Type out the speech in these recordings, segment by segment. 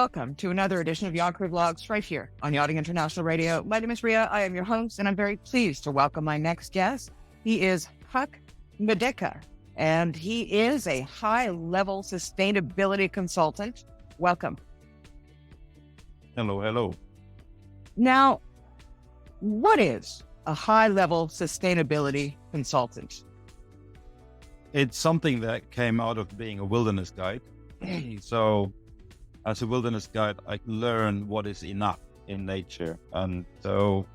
welcome to another edition of Yacht Crew Vlogs right here on Yachting International Radio. My name is Ria. I am your host, and I'm very pleased to welcome my next guest. He is Huck Middeke, and he is a high-level sustainability consultant. Welcome. Hello. Now, what is a high-level sustainability consultant? It's something that came out of being a wilderness guide. So as a wilderness guide, I learn what is enough in nature. And so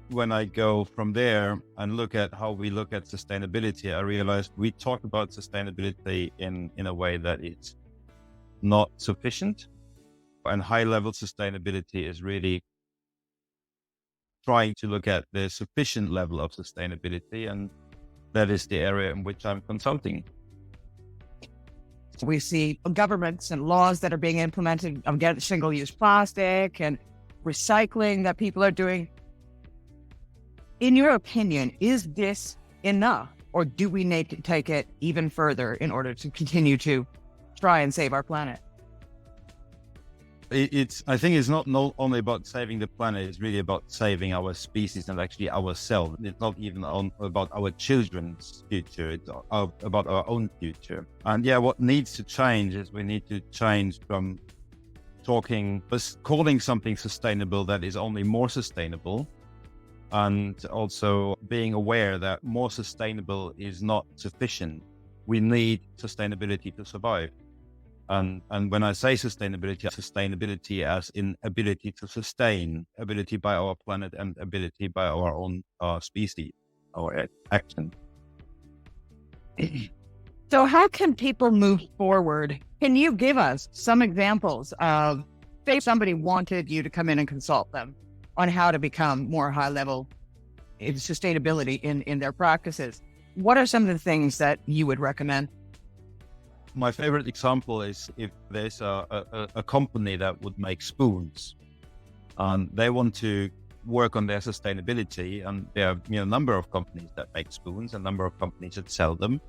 when I go from there and look at how we look at sustainability, I realized we talk about sustainability in a way that it's not sufficient. And high-level sustainability is really trying to look at the sufficient level of sustainability, and that is the area in which I'm consulting. We see governments and laws that are being implemented against single-use plastic and recycling that people are doing. In your opinion, is this enough, or do we need to take it even further in order to continue to try and save our planet? I think it's not only about saving the planet, it's really about saving our species and actually ourselves. It's not even about our children's future, it's about our own future. And what needs to change is we need to change from calling something sustainable that is only more sustainable, and also being aware that more sustainable is not sufficient. We need sustainability to survive. And when I say sustainability as in ability to sustain, ability by our planet and ability by our own species, our action. So how can people move forward? Can you give us some examples of, say somebody wanted you to come in and consult them on how to become more high level in sustainability in their practices? What are some of the things that you would recommend? My favorite example is if there's a company that would make spoons and they want to work on their sustainability, and there are a number of companies that make spoons, a number of companies that sell them,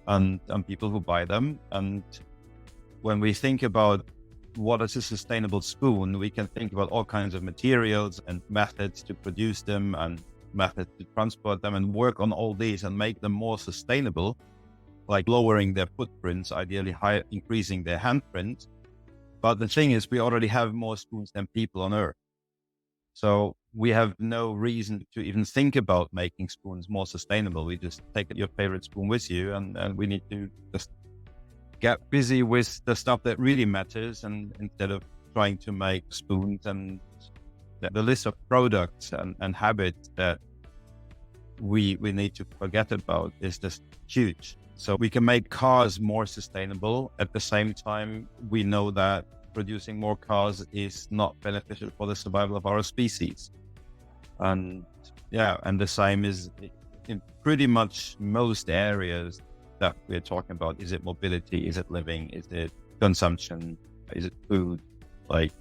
and people who buy them. And when we think about what is a sustainable spoon, we can think about all kinds of materials and methods to produce them and methods to transport them, and work on all these and make them more sustainable, like lowering their footprints, ideally increasing their handprint. But the thing is, we already have more spoons than people on Earth. So we have no reason to even think about making spoons more sustainable. We just take your favorite spoon with you, and we need to just get busy with the stuff that really matters, and instead of trying to make spoons. And the list of products and habits that we need to forget about is just huge. So we can make cars more sustainable. At the same time, we know that producing more cars is not beneficial for the survival of our species. And the same is in pretty much most areas that we're talking about. Is it mobility? Is it living? Is it consumption? Is it food? Like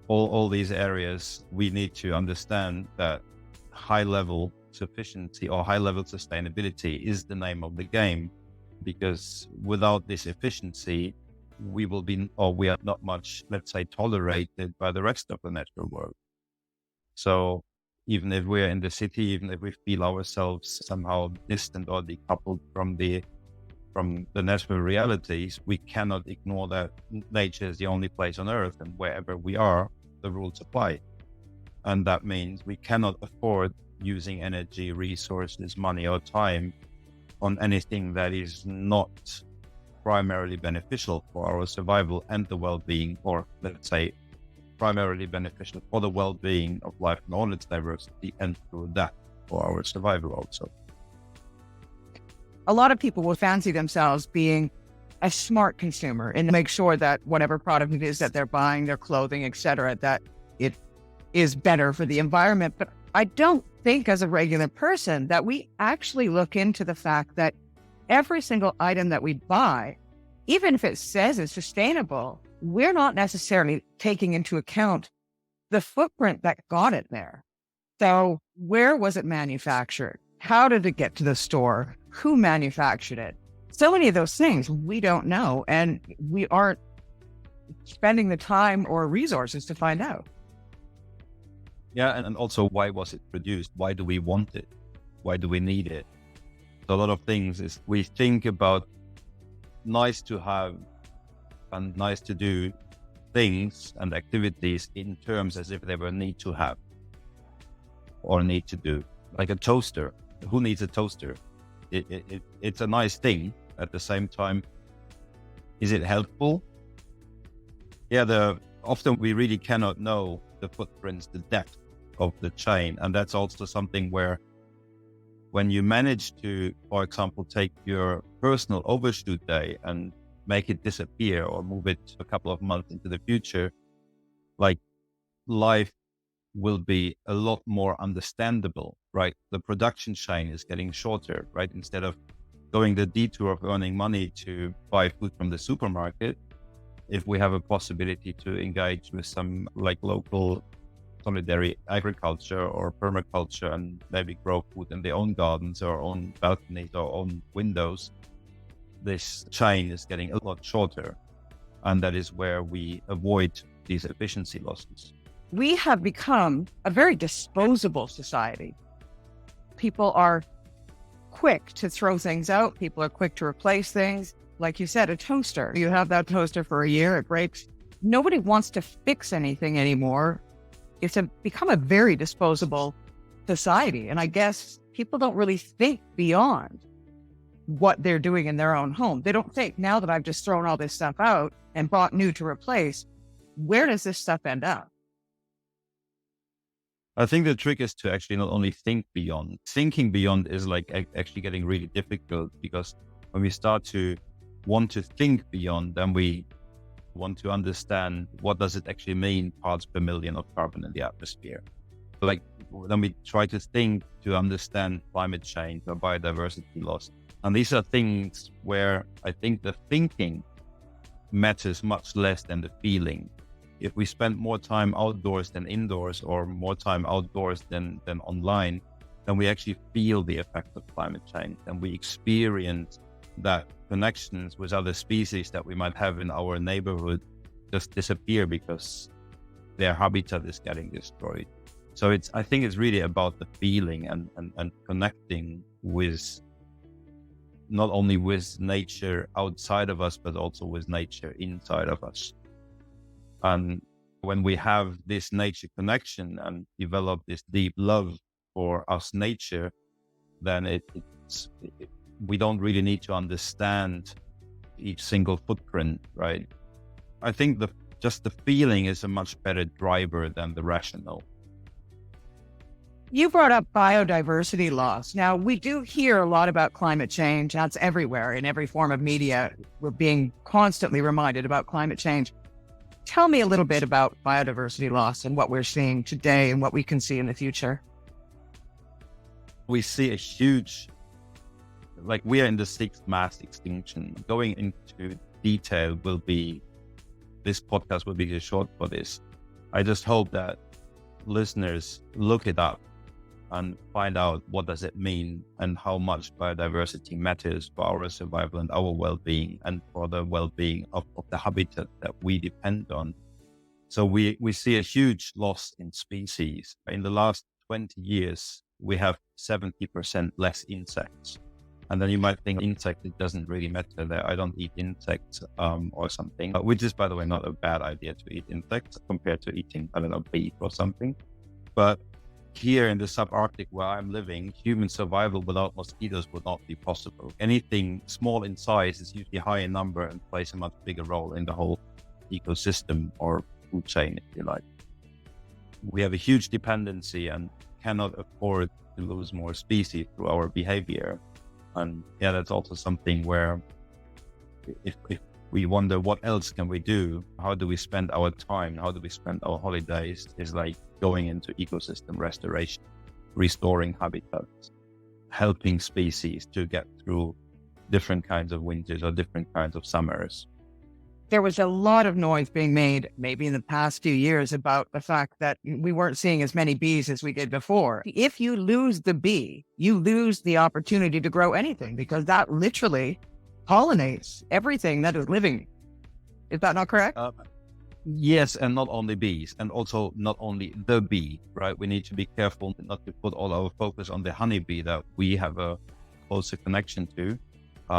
all these areas, we need to understand that high level sufficiency or high level sustainability is the name of the game, because without this efficiency, we are not much, let's say, tolerated by the rest of the natural world. So even if we're in the city, even if we feel ourselves somehow distant or decoupled from the natural realities, we cannot ignore that nature is the only place on Earth, and wherever we are, the rules apply. And that means we cannot afford using energy, resources, money, or time on anything that is not primarily beneficial for our survival and the well-being, or let's say primarily beneficial for the well-being of life and all its diversity, and through that for our survival also. A lot of people will fancy themselves being a smart consumer and make sure that whatever product it is that they're buying, their clothing, etc., that it is better for the environment. But I don't think as a regular person that we actually look into the fact that every single item that we buy, even if it says it's sustainable, we're not necessarily taking into account the footprint that got it there. So where was it manufactured? How did it get to the store? Who manufactured it? So many of those things we don't know, and we aren't spending the time or resources to find out. Yeah, and also, why was it produced? Why do we want it? Why do we need it? So a lot of things is we think about nice to have and nice to do things and activities in terms as if they were need to have or need to do. Like a toaster. Who needs a toaster? It's a nice thing. At the same time, is it helpful? Yeah, often we really cannot know the footprints, the depth of the chain. And that's also something where when you manage to, for example, take your personal overshoot day and make it disappear or move it a couple of months into the future, like life will be a lot more understandable, right? The production chain is getting shorter, right? Instead of going the detour of earning money to buy food from the supermarket, if we have a possibility to engage with some like local solidary agriculture or permaculture and maybe grow food in their own gardens or own balconies or own windows, this chain is getting a lot shorter. And that is where we avoid these efficiency losses. We have become a very disposable society. People are quick to throw things out. People are quick to replace things. Like you said, a toaster. You have that toaster for a year, it breaks. Nobody wants to fix anything anymore. It's become a very disposable society. And I guess people don't really think beyond what they're doing in their own home. They don't think, now that I've just thrown all this stuff out and bought new to replace, where does this stuff end up? I think the trick is to actually not only think beyond. Thinking beyond is like actually getting really difficult, because when we start to want to think beyond, then we want to understand what does it actually mean, parts per million of carbon in the atmosphere. So like then we try to think to understand climate change or biodiversity loss. And these are things where I think the thinking matters much less than the feeling. If we spend more time outdoors than indoors, or more time outdoors than online, then we actually feel the effect of climate change, and we experience that connections with other species that we might have in our neighborhood just disappear because their habitat is getting destroyed. So I think it's really about the feeling and connecting with, not only with nature outside of us, but also with nature inside of us. And when we have this nature connection and develop this deep love for us nature, then we don't really need to understand each single footprint, right? I think just the feeling is a much better driver than the rational. You brought up biodiversity loss. Now, we do hear a lot about climate change. That's everywhere in every form of media. We're being constantly reminded about climate change. Tell me a little bit about biodiversity loss and what we're seeing today and what we can see in the future. We see a huge, like we are in the 6th mass extinction. Going into detail this podcast will be too short for this. I just hope that listeners look it up and find out what does it mean and how much biodiversity matters for our survival and our well-being, and for the well-being of the habitat that we depend on. So we see a huge loss in species. In the last 20 years, we have 70% less insects. And then you might think insect, it doesn't really matter that I don't eat insects or something, which is, by the way, not a bad idea to eat insects compared to eating, I don't know, beef or something. But here in the subarctic where I'm living, human survival without mosquitoes would not be possible. Anything small in size is usually high in number and plays a much bigger role in the whole ecosystem or food chain, if you like. We have a huge dependency and cannot afford to lose more species through our behavior. And yeah, that's also something where if we wonder what else can we do, how do we spend our time, how do we spend our holidays, is like going into ecosystem restoration, restoring habitats, helping species to get through different kinds of winters or different kinds of summers. There was a lot of noise being made, maybe in the past few years, about the fact that we weren't seeing as many bees as we did before. If you lose the bee, you lose the opportunity to grow anything, because that literally pollinates everything that is living. Is that not correct? Yes, and not only bees, and also not only the bee, right? We need to be careful not to put all our focus on the honeybee that we have a closer connection to,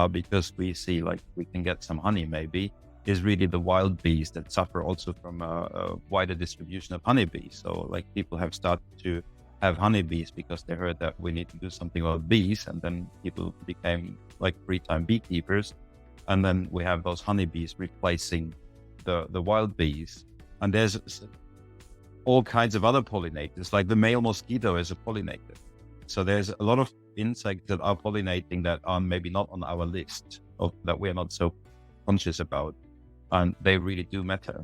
because we see like we can get some honey maybe, is really the wild bees that suffer also from a wider distribution of honeybees. So like people have started to have honeybees because they heard that we need to do something about bees, and then people became like free-time beekeepers. And then we have those honeybees replacing the wild bees. And there's all kinds of other pollinators, like the male mosquito is a pollinator. So there's a lot of insects that are pollinating that are maybe not on our list, or that we're not so conscious about. And they really do matter.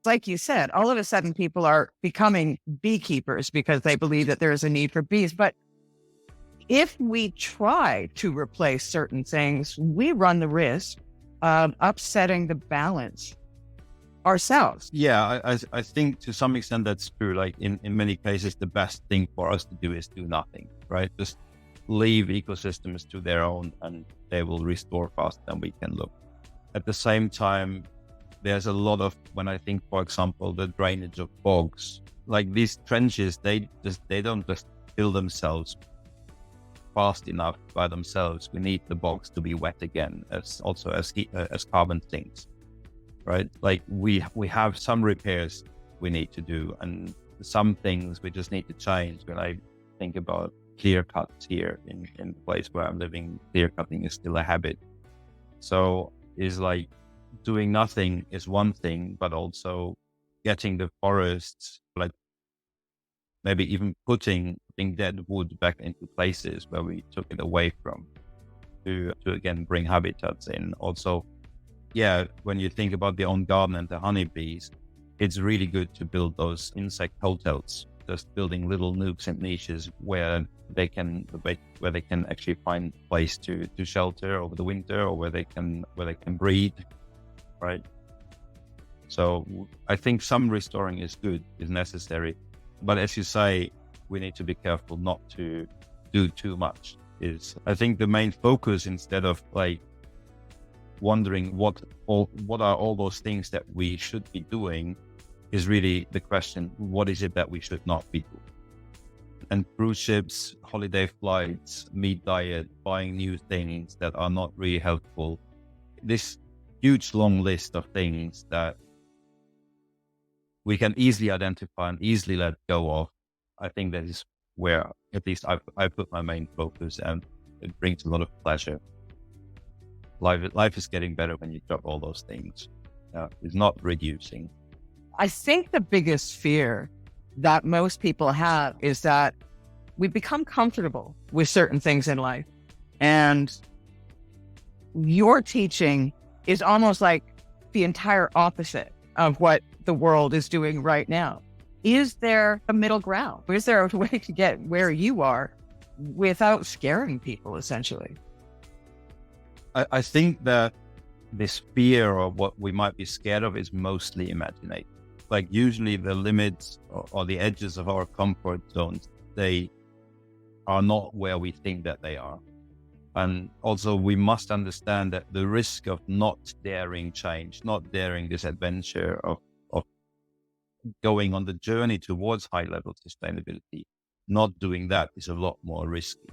Like you said, all of a sudden people are becoming beekeepers because they believe that there is a need for bees. But if we try to replace certain things, we run the risk of upsetting the balance ourselves. Yeah, I think to some extent that's true. Like in many cases, the best thing for us to do is do nothing, right? Just leave ecosystems to their own and they will restore faster than we can look. At the same time, there's a lot of, when I think, for example, the drainage of bogs, like these trenches, they don't just fill themselves fast enough by themselves. We need the bogs to be wet again, as carbon sinks, right? Like we have some repairs we need to do, and some things we just need to change. When I think about clear cuts here in the place where I'm living, clear cutting is still a habit. So is like doing nothing is one thing, but also getting the forests, like maybe even putting dead wood back into places where we took it away from, to again bring habitats in. Also, yeah, when you think about the own garden and the honeybees, it's really good to build those insect hotels, just building little nooks and niches where they can actually find a place to shelter over the winter, or where they can breed, right? So I think some restoring is necessary, but as you say, we need to be careful not to do too much. I think the main focus, instead of like wondering what are all those things that we should be doing, is really the question, what is it that we should not be doing? And cruise ships, holiday flights, meat diet, buying new things that are not really helpful, this huge long list of things that we can easily identify and easily let go of, I think that is where at least I put my main focus, and it brings a lot of pleasure. Life is getting better when you drop all those things. It's not reducing. I think the biggest fear that most people have is that we become comfortable with certain things in life. And your teaching is almost like the entire opposite of what the world is doing right now. Is there a middle ground? Is there a way to get where you are without scaring people, essentially? I think that this fear of what we might be scared of is mostly imagination. Like usually the limits or the edges of our comfort zones, they are not where we think that they are. And also we must understand that the risk of not daring change, not daring this adventure of going on the journey towards high level sustainability, not doing that is a lot more risky.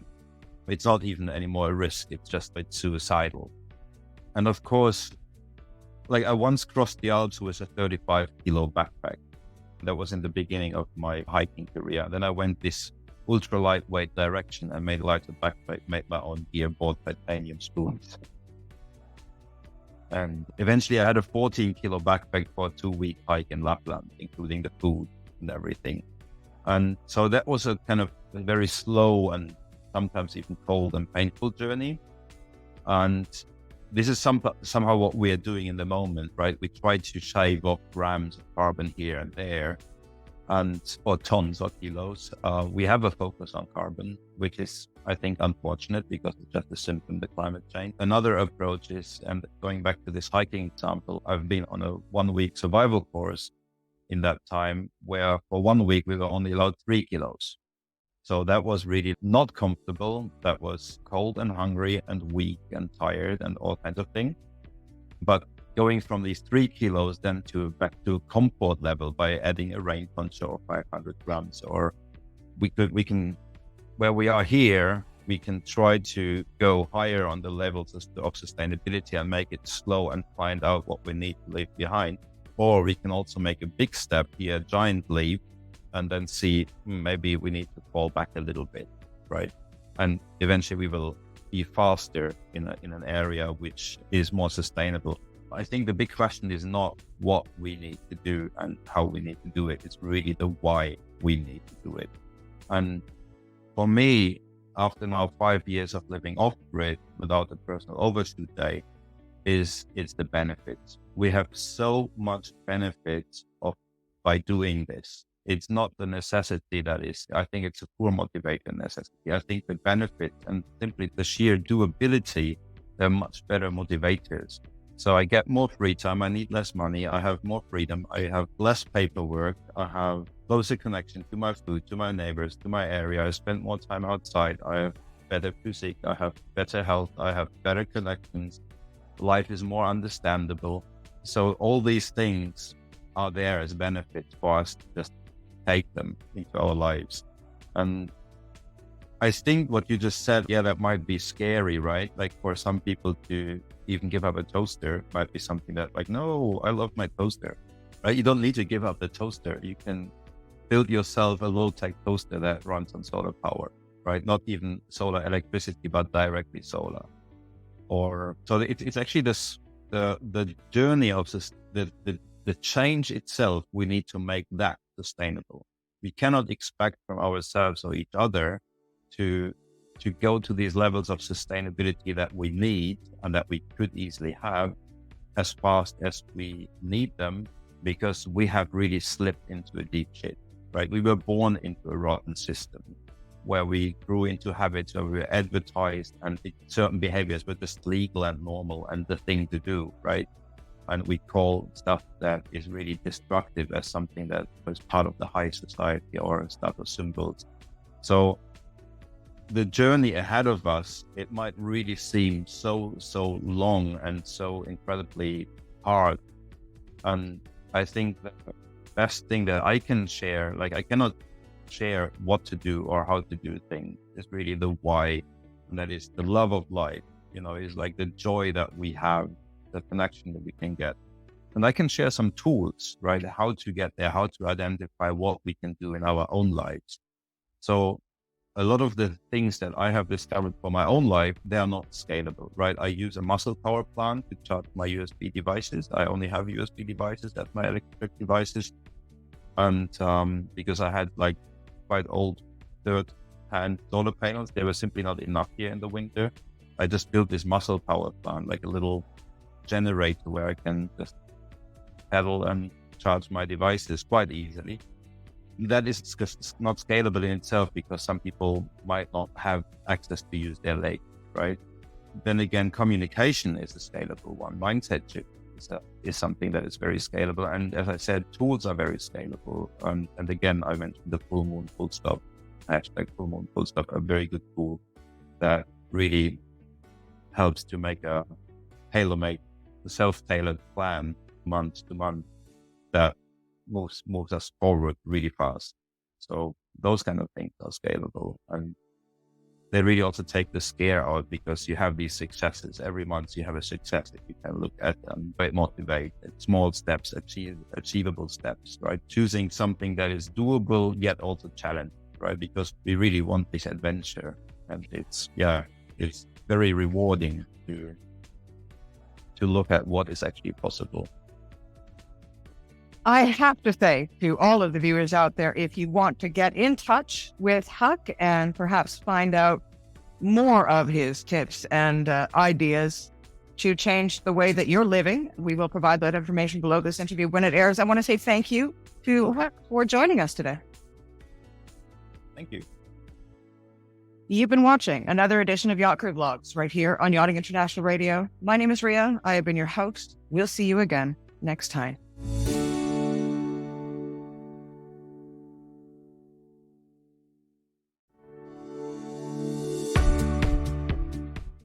It's not even any more a risk, it's suicidal. And of course, like I once crossed the Alps with a 35-kilo backpack. That was in the beginning of my hiking career. Then I went this ultra lightweight direction and made a lighter backpack, made my own gear, bought titanium spoons. And eventually I had a 14-kilo backpack for a 2-week hike in Lapland, including the food and everything. And so that was a kind of a very slow and sometimes even cold and painful journey. And this is somehow what we are doing in the moment, right? We try to shave off grams of carbon here and there, or tons or kilos. We have a focus on carbon, which is, I think, unfortunate because it's just a symptom of the climate change. Another approach is, and going back to this hiking example, I've been on a 1-week survival course in that time where for 1 week we were only allowed 3 kilos. So that was really not comfortable. That was cold and hungry and weak and tired and all kinds of things. But going from these 3 kilos then to back to comfort level by adding a rain poncho of 500 grams, or we can, where we are here, we can try to go higher on the levels of sustainability and make it slow and find out what we need to leave behind. Or we can also make a big step here, a giant leap, and then see maybe we need to fall back a little bit, right? And eventually we will be faster in an area which is more sustainable. I think the big question is not what we need to do and how we need to do it. It's really the why we need to do it. And for me, after now 5 years of living off-grid without a personal overshoot day, it's the benefits. We have so much benefits by doing this. It's not the necessity that is, I think it's a poor motivator necessity. I think the benefit and simply the sheer doability, they're much better motivators. So I get more free time, I need less money, I have more freedom, I have less paperwork, I have closer connection to my food, to my neighbors, to my area, I spend more time outside, I have better physique, I have better health, I have better connections, life is more understandable. So all these things are there as benefits for us to just take them into our lives. And I think what you just said, yeah, that might be scary, right? Like for some people to even give up a toaster might be something that like, no, I love my toaster, right? You don't need to give up the toaster. You can build yourself a low-tech toaster that runs on solar power, right? Not even solar electricity, but directly solar. Or so it's actually the journey of this, the change itself. We need to make that sustainable. We cannot expect from ourselves or each other to go to these levels of sustainability that we need and that we could easily have as fast as we need them, because we have really slipped into a deep shit, right? We were born into a rotten system where we grew into habits where we were advertised and certain behaviors were just legal and normal and the thing to do, right? And we call stuff that is really destructive as something that was part of the high society or status symbols. So the journey ahead of us, it might really seem so long and so incredibly hard. And I think the best thing that I can share, like I cannot share what to do or how to do things, is really the why. And that is the love of life, is like the joy that we have, the connection that we can get. And I can share some tools, right? How to get there, how to identify what we can do in our own lives. So a lot of the things that I have discovered for my own life, they are not scalable, right? I use a muscle power plant to charge my USB devices. I only have USB devices, that's my electric devices. And because I had like quite old third-hand solar panels, they were simply not enough here in the winter. I just built this muscle power plant, like a little generator where I can just pedal and charge my devices quite easily. That is just not scalable in itself because some people might not have access to use their legs, right? Then again, communication is a scalable one. Mindset shift is something that is very scalable. And as I said, tools are very scalable. And again, I mentioned the full moon full stop, hashtag full moon full stop, a very good tool that really helps to make a tailor-made, self-tailored plan month to month that moves us forward really fast. So those kind of things are scalable, and they really also take the scare out because you have these successes. Every month you have a success that you can look at and motivate. Small steps, achievable steps, right? Choosing something that is doable yet also challenging, right? Because we really want this adventure, and it's very rewarding to look at what is actually possible. I have to say to all of the viewers out there, if you want to get in touch with Huck and perhaps find out more of his tips and ideas to change the way that you're living, we will provide that information below this interview when it airs. I want to say thank you to Huck for joining us today. Thank you. You've been watching another edition of Yacht Crew Vlogs right here on Yachting International Radio. My name is Ria. I have been your host. We'll see you again next time.